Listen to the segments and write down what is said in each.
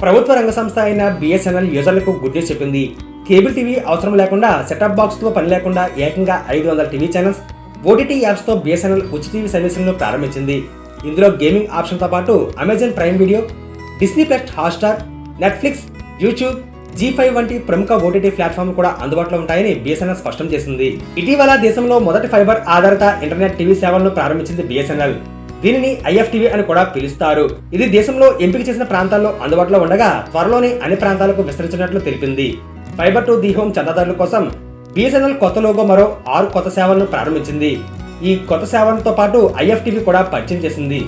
ప్రభుత్వ రంగ సంస్థ అయిన బిఎస్ఎన్ఎల్ యూజర్లకు గుడ్ న్యూస్ చెప్పింది. కేబుల్ టీవీ అవసరం లేకుండా సెటప్ బాక్స్ తో పని లేకుండా ఏకంగా 500 టీవీ ఛానల్స్, ఓటీటీ యాప్స్ తో బిఎస్ఎన్ఎల్ ఉచిత టీవీ సర్వీసులను ప్రారంభించింది. ఇందులో గేమింగ్ ఆప్షన్ తో పాటు Amazon prime video, Disney plus Hotstar, Netflix, YouTube, G5 వంటి ప్రముఖ ఓటీటీ ప్లాట్ఫామ్లు కూడా అందుబాటులో ఉంటాయని బిఎస్ఎన్ఎల్ స్పష్టం చేసింది. ఇటీవల దేశంలో మొదటి ఫైబర్ ఆధారిత ఇంటర్నెట్ టీవీ సేవలను ప్రారంభించింది బిఎస్ఎన్ఎల్. దీనిని ఐఎఫ్టీవీ అని కూడా పిలుస్తారు. ఇది దేశంలో ఎంపిక చేసిన ప్రాంతాల్లో అందుబాటులో ఉండగా త్వరలోనే అన్ని ప్రాంతాలకు విస్తరించినట్లు తెలిపింది. ఫైబర్ టు ది హోమ్ చందాదారుల కోసం బిఎస్ఎన్ఎల్ కొత్త లోగో మరో 6 కొత్త సేవలను ప్రారంభించింది. ఈ కొత్త సేవలతో పాటు ఐఎఫ్టీవీ కూడా పరిచయం చేసింది.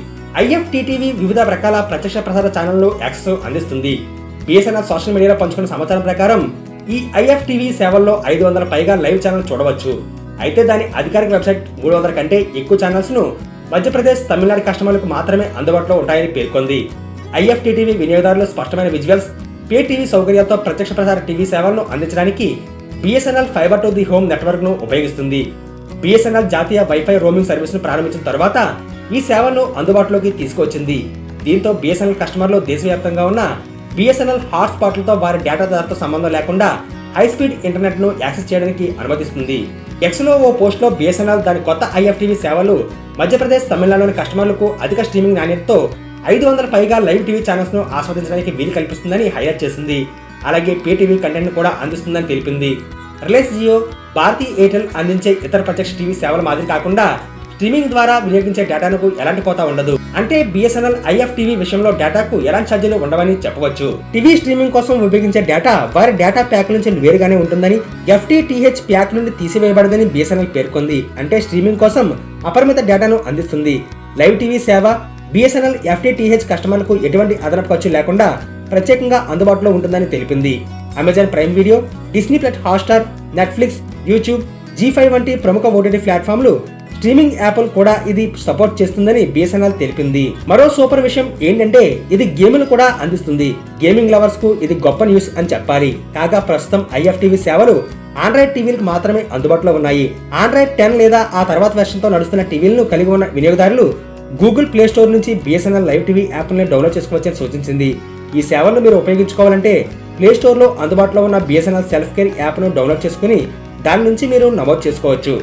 ఐఎఫ్టీటీవీ వివిధ రకాల ప్రత్యక్ష ప్రసార ఛానళ్లు యాక్సెస్ అందిస్తుంది. బిఎస్ఎన్ఎల్ సోషల్ మీడియాలో పంచుకున్న సమాచారం ప్రకారం ఈ ఐఎఫ్టీవీ సేవల్లో 500 పైగా లైవ్ ఛానల్ చూడవచ్చు. అయితే దాని అధికారిక వెబ్సైట్ 300 కంటే ఎక్కువ ఛానల్స్ ను మధ్యప్రదేశ్, తమిళనాడు కస్టమర్లకు మాత్రమే అందుబాటులో ఉంటాయని పేర్కొంది. ఐఎఫ్టీటీవీ వినియోగదారులు స్పష్టమైన విజువల్స్, పే టీవీ సౌకర్యాలతో ప్రత్యక్ష ప్రసార టీవీ సేవలను అందించడానికి BSNL fibre to the home network ను ఉపయోగిస్తుంది. బిఎస్ఎన్ఎల్ జాతీయ వైఫై రోమింగ్ సర్వీస్ ను ప్రారంభించిన తర్వాత ఈ సేవలను అందుబాటులోకి తీసుకువచ్చింది. దీంతో బిఎస్ఎన్ఎల్ కస్టమర్లు దేశవ్యాప్తంగా ఉన్న బిఎస్ఎన్ఎల్ హాట్స్పాట్లతో వారి డేటా ధరతో సంబంధం లేకుండా హై స్పీడ్ ఇంటర్నెట్ ను యాక్సెస్ చేయడానికి అనుమతిస్తుంది. ఎక్స్లో ఓ పోస్ట్ లో బిఎస్ఎన్ఎల్ దాని కొత్త ఐఎఫ్టీవీ సేవలు మధ్యప్రదేశ్, తమిళనాడులోని కస్టమర్లకు అధిక స్ట్రీమింగ్ నాణ్యతతో 500 పైగా లైవ్ టీవీ ఛానల్స్ ను ఆస్వాదించడానికి వీలు కల్పిస్తుందని హైలైట్ చేసింది. అలాగే పే టీవీ కంటెంట్ ను కూడా అందిస్తుందని తెలిపింది. రిలయన్స్ జియో, భారతీ ఎయిర్టెల్ అందించే ఇతర ప్రత్యక్ష టీవీ సేవల మాదిరి కాకుండా స్ట్రీమింగ్ ద్వారా వినియోగించే డేటాకు ఎలాంటి కోత ఉండదు. అంటే బిఎస్ఎన్ఎల్ ఐఎఫ్టీవీ విషయంలో డేటాకు ఎలాంటి ఛార్జీలు ఉండవని చెప్పవచ్చు. టీవీ స్ట్రీమింగ్ కోసం ఉపయోగించే డేటా వారి డేటా ప్యాక్ నుంచి వేరుగానే ఉంటుందని, FTTH ప్యాక్ నుండి తీసివేయబడదని బిఎస్ఎన్ఎల్ పేర్కొంది. అంటే స్ట్రీమింగ్ కోసం అపరిమిత డేటాను అందిస్తుంది. లైవ్ టీవీ సేవ బిఎస్ఎన్ఎల్ FTTH కస్టమర్లకు ఎటువంటి అదనపు ఖర్చు లేకుండా ప్రత్యేకంగా అందుబాటులో ఉంటుందని తెలిపింది. Amazon prime video, Disney plus Hotstar, Netflix, YouTube, G5 వంటి ప్రముఖ ఓటీటీ ప్లాట్ఫామ్లు స్ట్రీమింగ్ యాప్లు కూడా ఇది సపోర్ట్ చేస్తుందని బిఎస్ఎన్ఎల్ తెలిపింది. మరో సూపర్ విషయం ఏంటంటే ఇది గేమ్లు కూడా అందిస్తుంది. గేమింగ్ లవర్స్ కు ఇది గొప్ప న్యూస్ అని చెప్పాలి. కాగా ప్రస్తుతం ఐఎఫ్టీవీ సేవలు ఆండ్రాయిడ్ టీవీలకు మాత్రమే అందుబాటులో ఉన్నాయి. ఆండ్రాయిడ్ 10 లేదా ఆ తర్వాత వెర్షన్ తో నడుస్తున్న టీవీలను కలిగి ఉన్న వినియోగదారులు గూగుల్ ప్లే స్టోర్ నుంచి బిఎస్ఎన్ఎల్ లైవ్ టీవీ యాప్లను డౌన్లోడ్ చేసుకోవచ్చని సూచించింది. ఈ సేవలను మీరు ఉపయోగించుకోవాలంటే ప్లే స్టోర్ లో అందుబాటులో ఉన్న బిఎస్ఎన్ఎల్ సెల్ఫ్ కేర్ యాప్ ను డౌన్లోడ్ చేసుకుని దాని నుంచి మీరు నమోదు చేసుకోవచ్చు.